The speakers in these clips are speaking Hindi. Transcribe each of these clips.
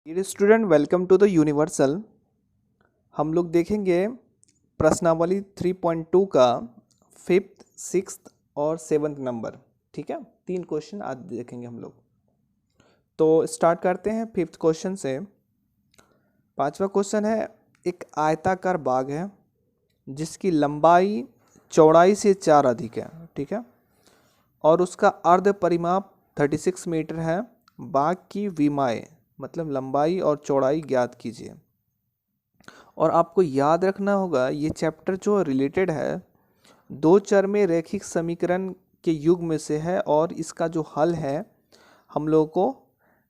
Dear student, welcome to the universal. हम लोग देखेंगे प्रश्नावली 3.2 का फिफ्थ, सिक्स्थ और सेवन्थ नंबर। ठीक है, 3 क्वेश्चन आज देखेंगे हम लोग। तो स्टार्ट करते हैं फिफ्थ क्वेश्चन से। 5वां क्वेश्चन है, एक आयताकार बाग है जिसकी लंबाई चौड़ाई से 4 अधिक है। ठीक है, और उसका अर्ध परिमाप 36 मीटर है। बाग की विमाएँ मतलब लंबाई और चौड़ाई ज्ञात कीजिए। और आपको याद रखना होगा, ये चैप्टर जो रिलेटेड है दो चर में रैखिक समीकरण के युग में से है, और इसका जो हल है हम लोगों को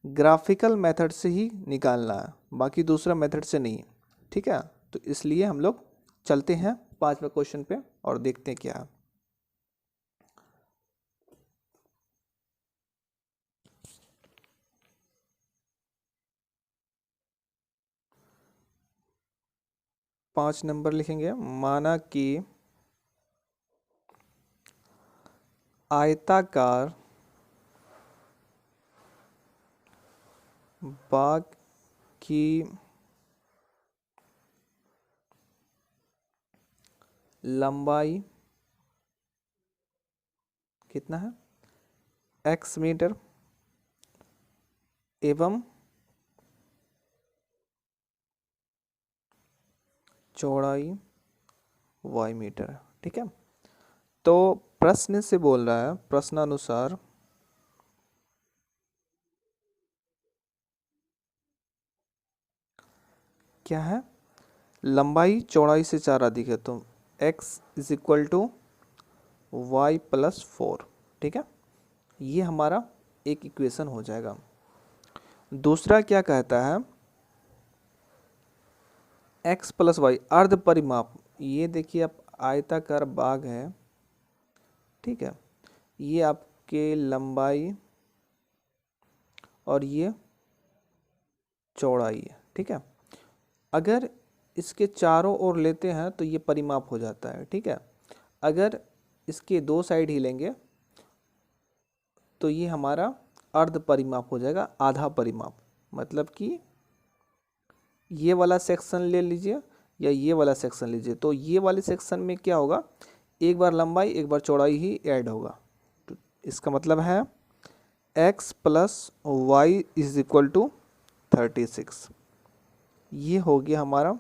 ग्राफिकल मेथड से ही निकालना है, बाकी दूसरा मेथड से नहीं। ठीक है, तो इसलिए हम लोग चलते हैं 5वें क्वेश्चन पे और देखते हैं क्या है। पाँच नंबर लिखेंगे। माना कि आयताकार बाग की लंबाई कितना है, x मीटर, एवं चौड़ाई y मीटर है। ठीक है, तो प्रश्न से बोल रहा है, प्रश्नानुसार क्या है, लंबाई चौड़ाई से 4 अधिक है, तो x is equal to y plus 4। ठीक है, ये हमारा एक इक्वेशन हो जाएगा। दूसरा क्या कहता है, x प्लस वाई अर्ध परिमाप। ये देखिए, आप आयताकार बाग है, ठीक है, ये आपके लंबाई और ये चौड़ाई है। ठीक है, अगर इसके चारों ओर लेते हैं तो ये परिमाप हो जाता है। ठीक है, अगर इसके दो साइड ही लेंगे तो ये हमारा अर्ध परिमाप हो जाएगा, आधा परिमाप। मतलब कि ये वाला सेक्शन ले लीजिए या ये वाला सेक्शन लीजिए, तो ये वाले सेक्शन में क्या होगा, एक बार लंबाई एक बार चौड़ाई ही ऐड होगा। तो इसका मतलब है x plus y is equal to 36। ये हो गया हमारा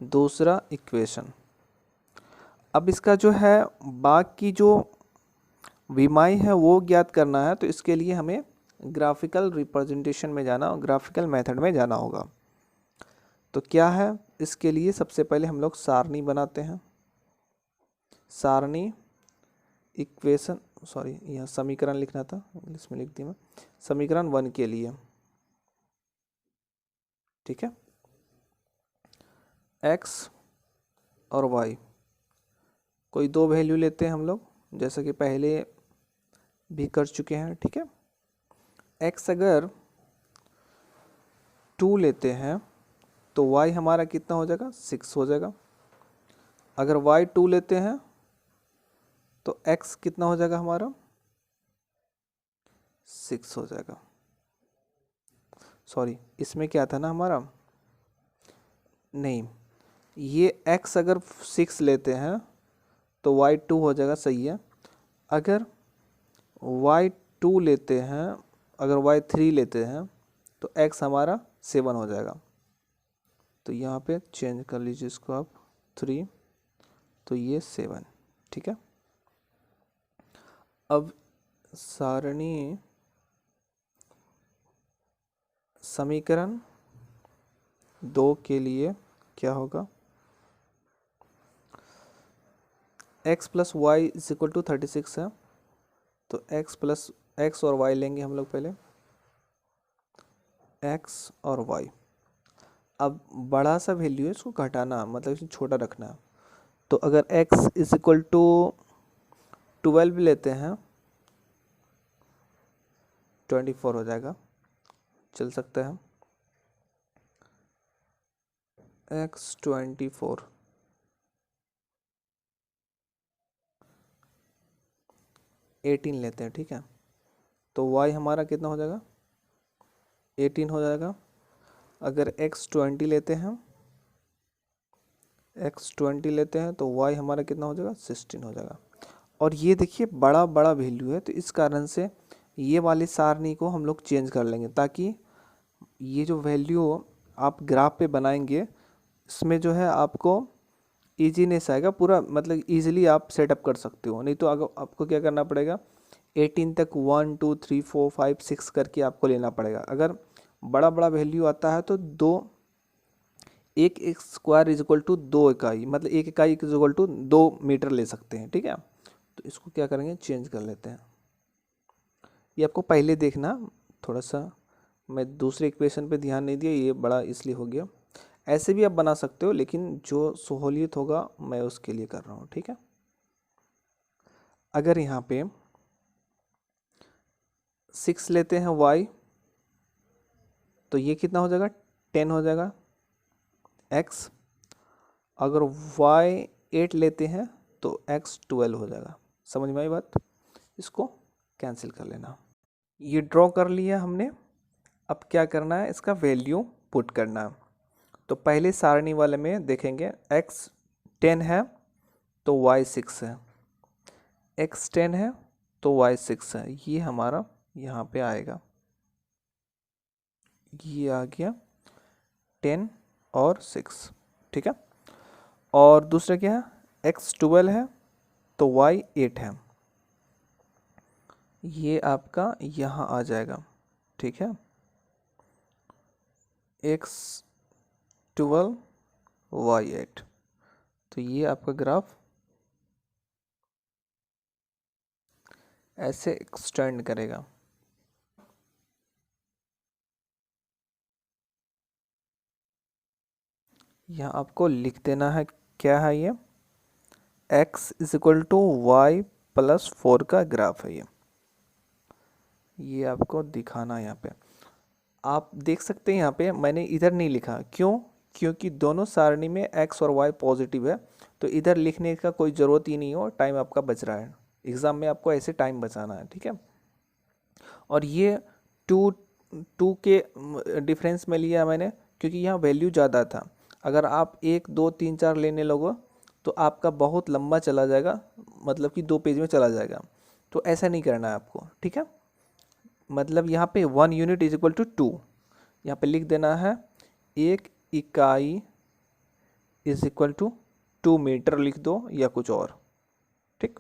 दूसरा इक्वेशन। अब इसका जो है बाग की जो विमाएँ है वो ज्ञात करना है, तो इसके लिए हमें ग्राफिकल रिप्रेजेंटेशन में जाना, ग्राफिकल मेथड में जाना होगा। तो क्या है, इसके लिए सबसे पहले हम लोग सारणी बनाते हैं। सारणी इक्वेशन, सॉरी यहाँ समीकरण लिखना था, इंग्लिश में लिख दिया मैं, समीकरण 1 के लिए। ठीक है, x और y कोई दो वैल्यू लेते हैं हम लोग, जैसा कि पहले भी कर चुके हैं। ठीक है, x अगर 2 लेते हैं तो y हमारा कितना हो जाएगा, 6 हो जाएगा। अगर y 2 लेते हैं तो x कितना हो जाएगा हमारा, 6 हो जाएगा। सॉरी, इसमें क्या था ना हमारा, नहीं, ये x अगर 6 लेते हैं तो y 2 हो जाएगा, सही है। अगर y 2 लेते हैं, अगर y 3 लेते हैं तो x हमारा 7 हो जाएगा। तो यहाँ पे चेंज कर लीजिए इसको आप, 3 तो ये 7। ठीक है, अब सारणी समीकरण 2 के लिए क्या होगा, x plus y is equal to 36 है, तो x और y लेंगे हम लोग पहले, x और y। अब बड़ा सा वैल्यू है, इसको घटाना मतलब इसे छोटा रखना है। तो अगर x इज इक्वल टू 12 लेते हैं, 24 हो जाएगा, चल सकता है। x 24, 18 लेते हैं। ठीक है, तो y हमारा कितना हो जाएगा, 18 हो जाएगा। अगर x20 लेते हैं, x20 लेते हैं तो y हमारा कितना हो जाएगा, 16 हो जाएगा। और ये देखिए बड़ा बड़ा वैल्यू है, तो इस कारण से ये वाली सारणी को हम लोग चेंज कर लेंगे, ताकि ये जो वैल्यू आप ग्राफ पे बनाएंगे इसमें जो है आपको ईजीनेस आएगा पूरा, मतलब इजीली आप सेटअप कर सकते हो। नहीं तो अगर आपको क्या करना पड़ेगा, 18 तक 1 2 3 4 5 6 करके आपको लेना पड़ेगा। अगर बड़ा बड़ा वैल्यू आता है तो एक स्क्वायर इज इक्वल टू 2 इकाई, मतलब एक इकाई इज इक्वल टू 2 मीटर ले सकते हैं, ठीक है। तो इसको क्या करेंगे, चेंज कर लेते हैं। ये आपको पहले देखना, थोड़ा सा मैं दूसरे इक्वेशन पे ध्यान नहीं दिया, ये बड़ा इसलिए हो गया। ऐसे भी आप बना सकते हो, लेकिन जो सहूलियत होगा मैं उसके लिए कर रहा हूँ, ठीक है। अगर यहाँ पे 6 लेते हैं y, तो ये कितना हो जाएगा, 10 हो जाएगा x। अगर y 8 लेते हैं तो x 12 हो जाएगा। समझ में आई बात? इसको कैंसिल कर लेना। ये ड्रॉ कर लिया हमने। अब क्या करना है, इसका वैल्यू पुट करना है। तो पहले सारणी वाले में देखेंगे x 10 है तो y 6 है, x 10 है तो y 6 है। ये हमारा यहाँ पे आएगा, ये आ गया 10 और 6, ठीक है। और दूसरा क्या है, x 12 है तो y 8 है, ये आपका यहाँ आ जाएगा, ठीक है। x 12 y 8, तो ये आपका ग्राफ ऐसे एक्सटेंड करेगा। यहाँ आपको लिख देना है क्या है, ये x is equal to y plus 4 का ग्राफ है ये आपको दिखाना है। यहाँ पे आप देख सकते हैं, यहाँ पे मैंने इधर नहीं लिखा, क्यों? क्योंकि दोनों सारणी में x और y पॉजिटिव है, तो इधर लिखने का कोई ज़रूरत ही नहीं हो, टाइम आपका बच रहा है। एग्ज़ाम में आपको ऐसे टाइम बचाना है, ठीक है। और ये टू टू के डिफरेंस में लिया मैंने, क्योंकि यहाँ वैल्यू ज़्यादा था। अगर आप 1 2 3 4 लेने लगो तो आपका बहुत लंबा चला जाएगा, मतलब कि 2 पेज में चला जाएगा। तो ऐसा नहीं करना है आपको, ठीक है। मतलब यहाँ पे 1 यूनिट इज इक्वल टू 2, यहाँ पे लिख देना है 1 इकाई इज इक्वल टू 2 मीटर लिख दो या कुछ और, ठीक।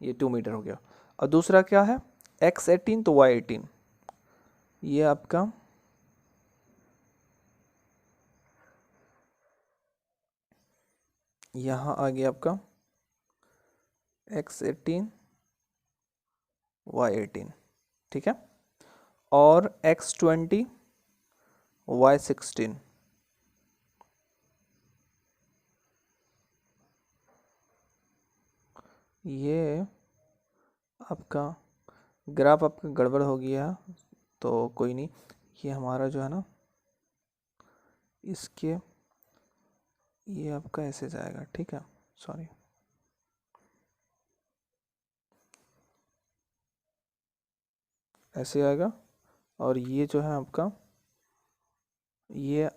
ये 2 मीटर हो गया। और दूसरा क्या है, x 18 तो y 18, ये आपका यहाँ आ गया आपका x 18 y 18, ठीक है। और x 20 y 16, ये आपका ग्राफ आपका गड़बड़ हो गया, तो कोई नहीं, ये हमारा जो है ना, इसके ये आपका ऐसे जाएगा, ठीक है। सॉरी, ऐसे आएगा। और ये जो है आपका, ये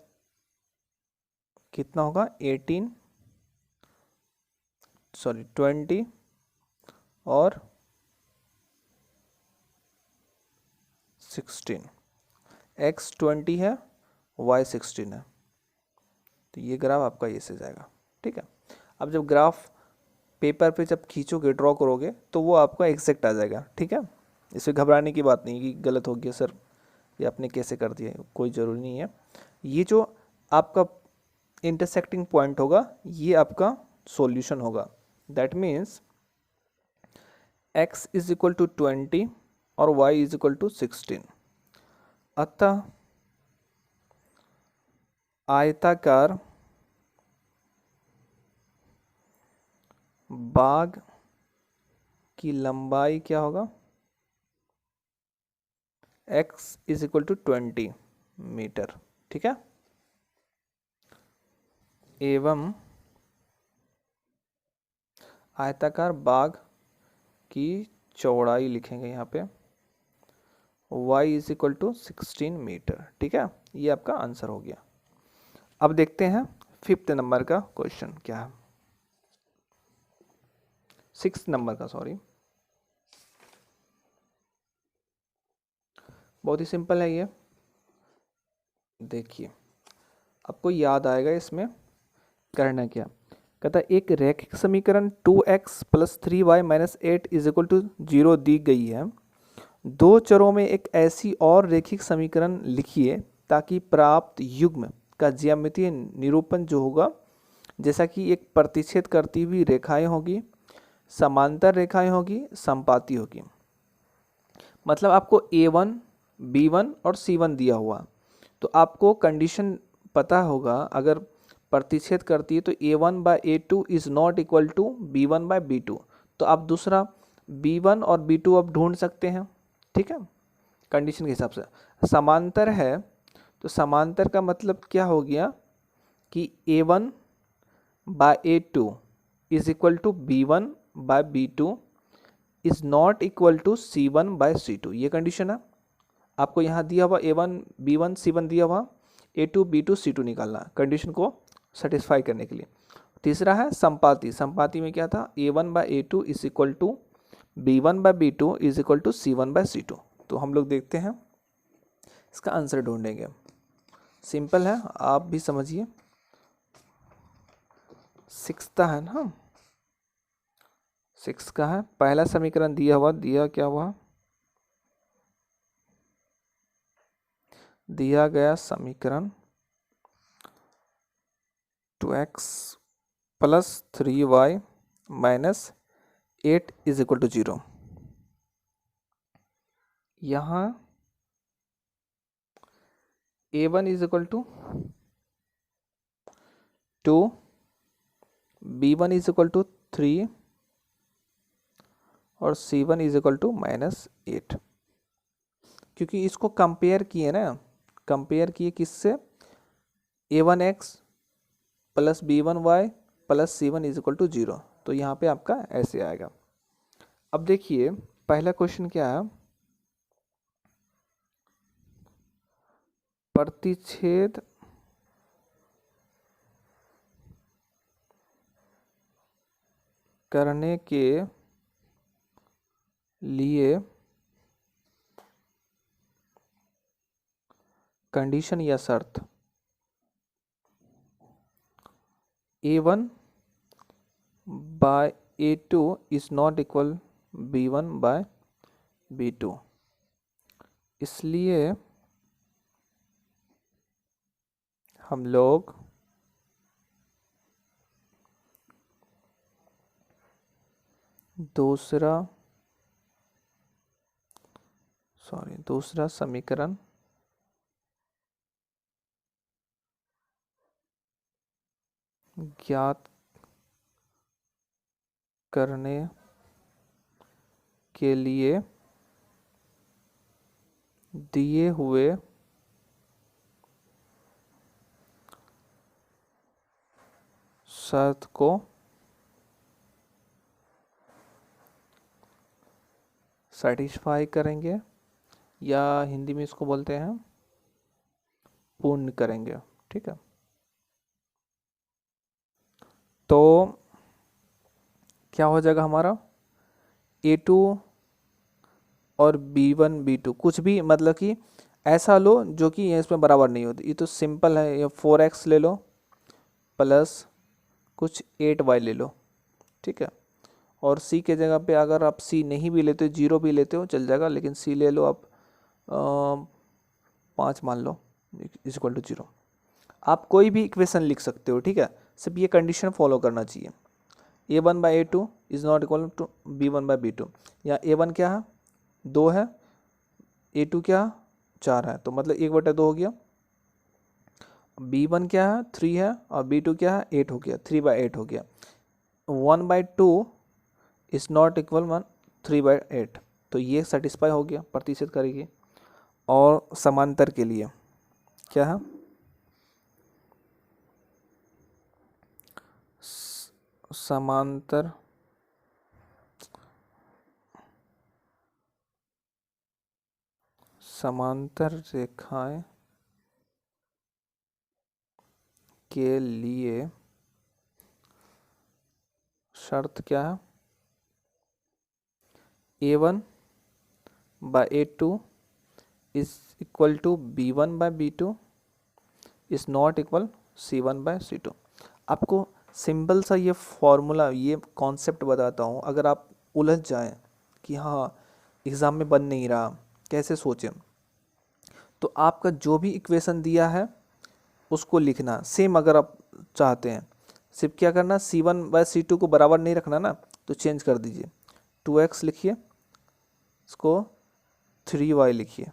कितना होगा, 18 सॉरी 20 और 16, x 20 है y 16 है, तो ये ग्राफ आपका ये से जाएगा, ठीक है। अब जब ग्राफ पेपर पे जब खींचोगे, ड्रॉ करोगे, तो वो आपका एग्जैक्ट आ जाएगा, ठीक है। इसमें घबराने की बात नहीं कि गलत हो गया सर, ये आपने कैसे कर दिया, कोई ज़रूरी नहीं है। ये जो आपका इंटरसेक्टिंग पॉइंट होगा, ये आपका सॉल्यूशन होगा। That means x is equal to 20 और y इज इक्वल टू 16। अतः आयताकार बाग की लंबाई क्या होगा, x is equal to 20 metre, ठीक है। एवं आयताकार बाग की चौड़ाई लिखेंगे यहाँ पे, y is equal to 16 metre. ठीक है, ये आपका आंसर हो गया। अब देखते हैं 5th नंबर का क्वेश्चन क्या है, 6th नंबर का, सॉरी। बहुत ही सिंपल है ये, देखिए आपको याद आएगा इसमें करना क्या। कहता है एक रैखिक समीकरण 2x plus 3y minus 8 is equal to 0 दी गई है। दो चरों में एक ऐसी और रैखिक समीकरण लिखिए ताकि प्राप्त युग्म का ज्यामितीय निरूपण जो होगा, जैसा कि एक प्रतिच्छेद करती हुई रेखाएं होगी, समांतर रेखाएं होगी, संपाती होगी। मतलब आपको A1, B1 और C1 दिया हुआ, तो आपको कंडीशन पता होगा, अगर प्रतिच्छेद करती है तो A1/A2 is not equal to B1/B2, तो आप दूसरा B1 और B2 आप ढूंढ सकते हैं। ठीक है, कंडीशन के हिसाब से। समांतर है तो समांतर का मतलब क्या हो गया कि A1/A2 is equal to B1/B2 is not equal to C1/C2, ये कंडीशन है। आपको यहाँ दिया हुआ A1, B1, C1 दिया हुआ, A2, B2, C2 निकालना है कंडीशन को सेटिस्फाई करने के लिए। तीसरा है संपाती। संपाती में क्या था, A1/A2 is equal to B1/B2 is equal to C1/C2। तो हम लोग देखते हैं इसका आंसर ढूंढेंगे। सिंपल है, आप भी समझिए। 6th है ना, 6 का है। पहला समीकरण दिया क्या हुआ, दिया गया समीकरण 2x plus 3y minus 8 is equal to 0। यहाँ A1 is equal to 2, B1 is equal to 3 और C1 इज इक्वल टू -8। क्योंकि इसको कंपेयर किए ना, कंपेयर किए किससे, A1x plus B1y plus C1 is equal to 0, तो यहाँ पे आपका ऐसे आएगा। अब देखिए पहला क्वेश्चन क्या है, प्रतिच्छेद करने के लिए कंडीशन या शर्त A1/A2 is not equal B1/B2, इसलिए हम लोग दूसरा समीकरण ज्ञात करने के लिए दिए हुए शर्त को सेटिस्फाई करेंगे, या हिंदी में इसको बोलते हैं पूर्ण करेंगे। ठीक है, तो क्या हो जाएगा हमारा, A2 और B1/B2 कुछ भी, मतलब कि ऐसा लो जो कि इसमें बराबर नहीं होती। ये तो सिंपल है, ये 4x ले लो प्लस कुछ 8y ले लो। ठीक है, और C के जगह पे अगर आप C नहीं भी लेते हो, 0 भी लेते हो चल जाएगा, लेकिन C ले लो आप 5 मान लो इज इक्वल टू 0। आप कोई भी इक्वेशन लिख सकते हो। ठीक है, सिर्फ ये कंडीशन फॉलो करना चाहिए, A1/A2 is not equal to B1/B2। या A1 क्या है, 2 है, A2 क्या है, 4 है, तो मतलब 1/2 हो गया। B1 क्या है, 3 है, और B2 क्या है, 8 हो गया, 3/8 हो गया। 1/2 इज नॉट इक्वल 3/8, तो ये सेटिस्फाई हो गया, प्रतिशत करेगी। और समांतर के लिए क्या है, समांतर समांतर रेखाएं के लिए शर्त क्या है? A1 by A2 is equal to B1 by B2 is not equal C1 by C2। आपको सिंपल सा ये फॉर्मूला, ये कॉन्सेप्ट बताता हूँ। अगर आप उलझ जाएं कि हाँ एग्ज़ाम में बन नहीं रहा, कैसे सोचें, तो आपका जो भी इक्वेशन दिया है उसको लिखना सेम। अगर आप चाहते हैं सिर्फ क्या करना, C1 बाय C2 को बराबर नहीं रखना ना, तो चेंज कर दीजिए। 2x लिखिए, इसको 3y लिखिए,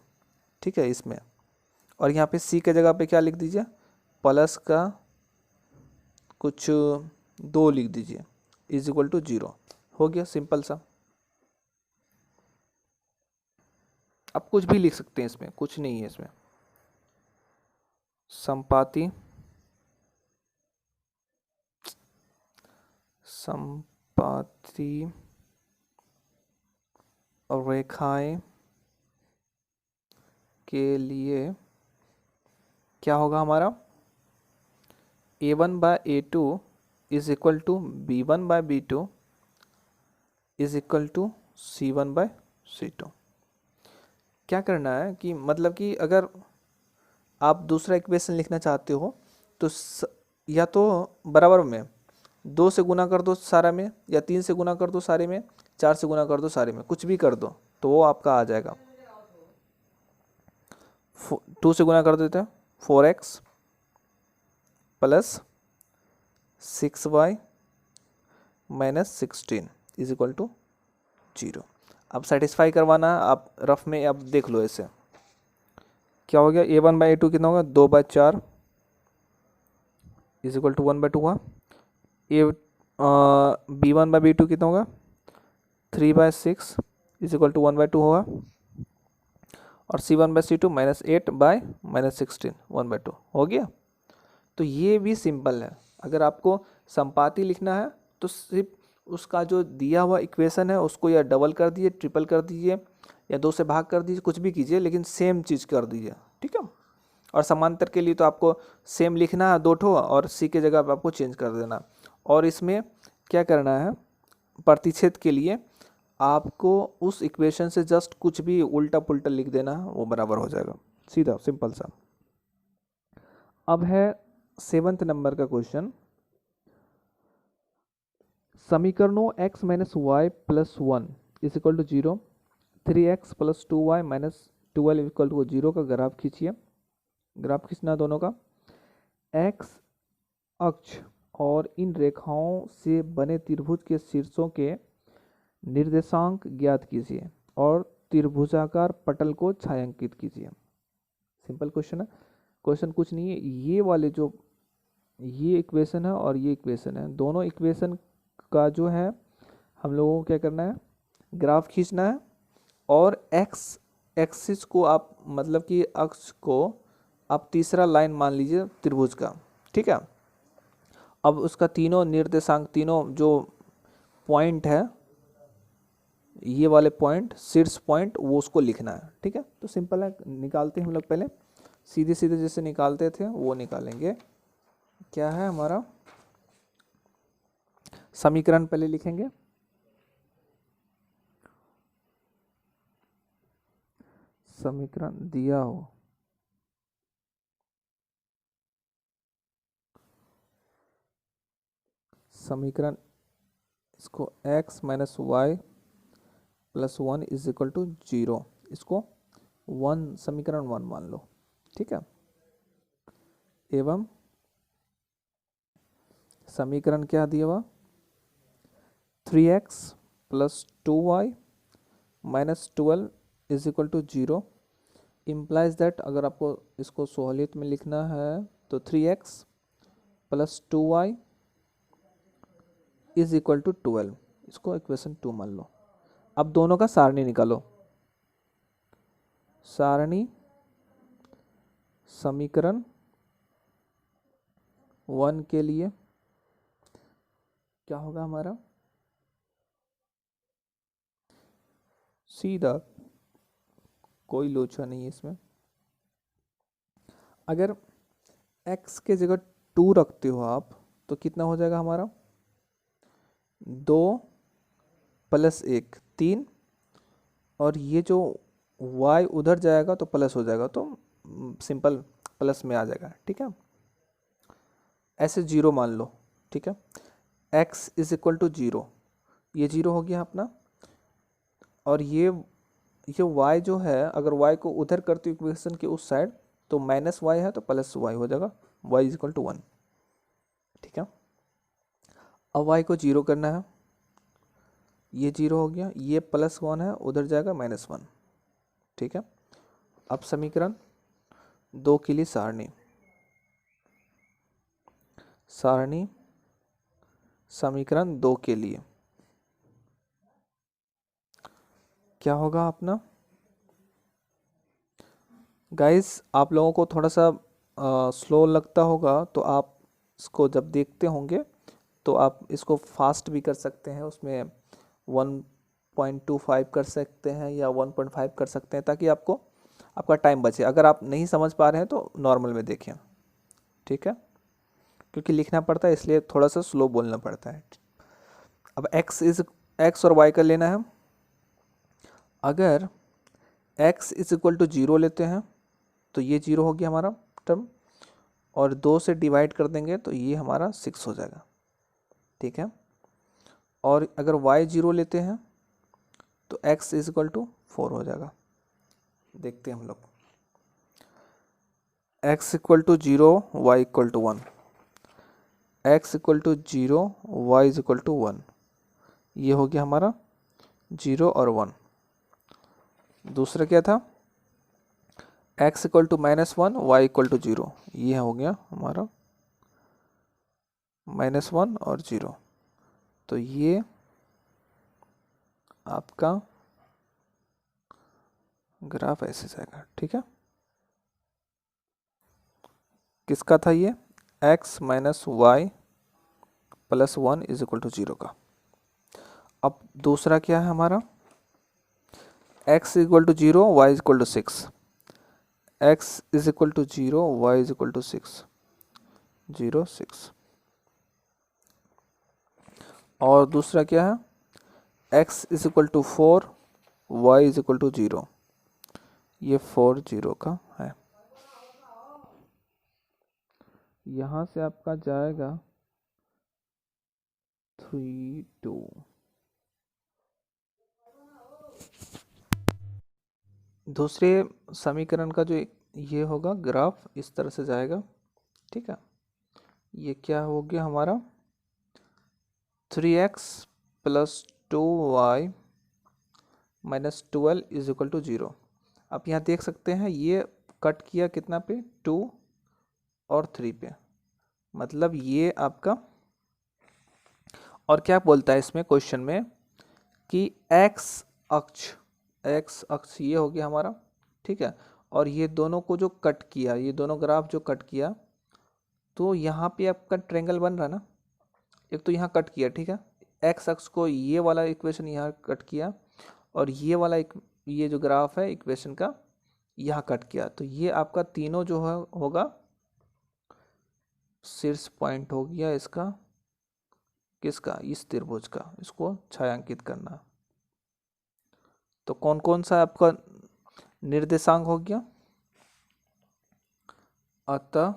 ठीक है इसमें। और यहाँ पे C के जगह पे क्या लिख दीजिए, प्लस का कुछ 2 लिख दीजिए, इज इक्वल टू 0। हो गया सिंपल सा। आप कुछ भी लिख सकते हैं, इसमें कुछ नहीं है। इसमें संपाती रेखाएं के लिए क्या होगा हमारा, A1 by A2 is equal to B1 by B2 is equal to C1 by C2। क्या करना है कि मतलब कि अगर आप दूसरा इक्वेशन लिखना चाहते हो तो या तो बराबर में 2 से गुना कर दो सारा में, या 3 से गुना कर दो सारे में, 4 से गुना कर दो सारे में, कुछ भी कर दो तो वो आपका आ जाएगा। 2 से गुना कर देते हैं, 4x plus 6y minus 16 is equal to 0। अब सेटिस्फाई करवाना है, आप रफ में अब देख लो ऐसे क्या हो गया। A1 बाई A2 कितना होगा, 2 by 4 is equal to 1 by 2 हुआ। B1 बाई B2 कितना होगा, 3 by 6 is equal to 1 by 2 होगा। और C1 बाई C2 minus 8 by minus 16 1 by 2 हो गया। तो ये भी सिंपल है। अगर आपको संपाती लिखना है तो सिर्फ उसका जो दिया हुआ इक्वेशन है उसको या डबल कर दीजिए, ट्रिपल कर दीजिए, या 2 से भाग कर दीजिए, कुछ भी कीजिए, लेकिन सेम चीज़ कर दीजिए, ठीक है। और समांतर के लिए तो आपको सेम लिखना है 2 ठो, और C के जगह पर आपको चेंज कर देना। और इसमें क्या करना है, प्रतिच्छेद के लिए आपको उस इक्वेशन से जस्ट कुछ भी उल्टा पुल्टा लिख देना, वो बराबर हो जाएगा, सीधा सिंपल सा। अब है 7th नंबर का क्वेश्चन। समीकरणों x minus y plus 1 is equal to 0, 3x plus 2y minus 12 equal to 0 का ग्राफ खींचिए। ग्राफ खींचना दोनों का। x अक्ष और इन रेखाओं से बने त्रिभुज के शीर्षों के निर्देशांक ज्ञात कीजिए और त्रिभुजाकार पटल को छायांकित कीजिए। सिंपल क्वेश्चन है। क्वेश्चन कुछ नहीं है, ये वाले जो ये इक्वेशन है और ये इक्वेशन है, दोनों इक्वेशन का जो है हम लोगों को क्या करना है, ग्राफ खींचना है। और एक्स एक्सिस को आप मतलब कि अक्ष को आप तीसरा लाइन मान लीजिए त्रिभुज का, ठीक है। अब उसका तीनों निर्देशांक, तीनों जो पॉइंट है, ये वाले पॉइंट शीर्ष पॉइंट, वो उसको लिखना है, ठीक है। तो सिंपल है, निकालते हैं हम लोग। पहले सीधे सीधे जैसे निकालते थे वो निकालेंगे। क्या है हमारा समीकरण, पहले लिखेंगे समीकरण दिया हो समीकरण, इसको x minus y plus 1 is equal to 0, इसको 1 समीकरण 1 मान लो, ठीक है। एवं समीकरण क्या दिया हुआ, 3x plus 2y minus 12 is equal to 0 implies that, अगर आपको इसको सहूलियत में लिखना है तो 3x plus 2y is equal to 12, इसको इक्वेशन 2 मान लो। अब दोनों का सारणी निकालो। सारणी समीकरण 1 के लिए क्या होगा हमारा, सीधा कोई लोचा नहीं है इसमें। अगर x के जगह 2 रखते हो आप तो कितना हो जाएगा हमारा, 2 प्लस 1 3, और ये जो y उधर जाएगा तो प्लस हो जाएगा, तो सिंपल प्लस में आ जाएगा, ठीक है। ऐसे 0 मान लो, ठीक है। x इज इक्वल टू 0, ये 0 हो गया अपना, और ये y जो है, अगर y को उधर करते हो इक्वेशन के उस साइड तो माइनस y है तो प्लस y हो जाएगा, y इज इक्वल टू 1, ठीक है। अब y को 0 करना है, ये 0 हो गया, ये प्लस 1 है उधर जाएगा -1, ठीक है। अब समीकरण 2 के लिए सारणी समीकरण 2 के लिए क्या होगा अपना, गाइस आप लोगों को थोड़ा सा स्लो लगता होगा, तो आप इसको जब देखते होंगे तो आप इसको फास्ट भी कर सकते हैं, उसमें 1.25 कर सकते हैं या 1.5 कर सकते हैं, ताकि आपका टाइम बचे। अगर आप नहीं समझ पा रहे हैं तो नॉर्मल में देखें, ठीक है, क्योंकि लिखना पड़ता है इसलिए थोड़ा सा स्लो बोलना पड़ता है। अब x और y का लेना है। अगर x इज इक्वल टू 0 लेते हैं तो ये 0 हो गया हमारा टर्म, और 2 से डिवाइड कर देंगे तो ये हमारा 6 हो जाएगा, ठीक है। और अगर y 0 लेते हैं तो x इज इक्वल टू 4 हो जाएगा। देखते हैं हम लोग, x equal to 0 y equal to 1, x equal to 0 y is equal to 1, ये हो गया हमारा 0 और 1। दूसरा क्या था, x equal to -1 y equal to 0, ये हो गया हमारा -1 और 0, तो ये आपका ग्राफ ऐसे जाएगा, ठीक है। किसका था ये, x minus y plus 1 is equal to 0 का। अब दूसरा क्या है हमारा, x equal to 0 y is equal to 6, x is equal to 0 y is equal to 6, 0 6। और दूसरा क्या है, x is equal to 4 y is equal to 0, ये 4 0 का है। यहाँ से आपका जाएगा 3 2। दूसरे समीकरण का जो ये होगा ग्राफ इस तरह से जाएगा, ठीक है। ये क्या हो गया हमारा, 3x plus 2y minus 12 is equal to 0। आप यहाँ देख सकते हैं ये कट किया कितना पे, 2 और 3 पे, मतलब ये आपका, और क्या बोलता है इसमें क्वेश्चन में कि x अक्ष ये हो गया हमारा, ठीक है। और ये दोनों को जो कट किया, ये दोनों ग्राफ जो कट किया, तो यहाँ पे आपका ट्रायंगल बन रहा ना, एक तो यहाँ कट किया, ठीक है, x अक्ष को ये वाला इक्वेशन यहाँ कट किया, और ये वाला ये जो ग्राफ है इक्वेशन का यहाँ कट किया, तो ये आपका तीनों जो है होगा शीर्ष पॉइंट हो गया इसका, किसका, इस त्रिभुज का, इसको छायांकित करना। तो कौन कौन सा आपका निर्देशांक हो गया, अतः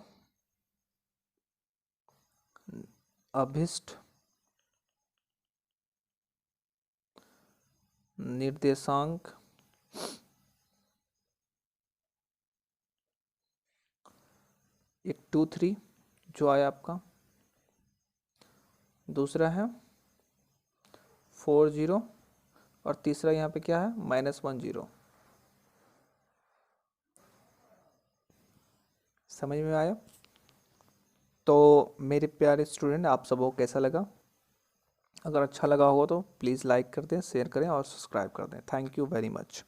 अभिष्ट निर्देशांक एक 2 3 जो आया आपका, दूसरा है 4 0, और तीसरा यहाँ पे क्या है, -1 0। समझ में आया। तो मेरे प्यारे स्टूडेंट, आप सबको कैसा लगा, अगर अच्छा लगा हो तो प्लीज़ लाइक कर दें, शेयर करें और सब्सक्राइब कर दें। Thank you very much.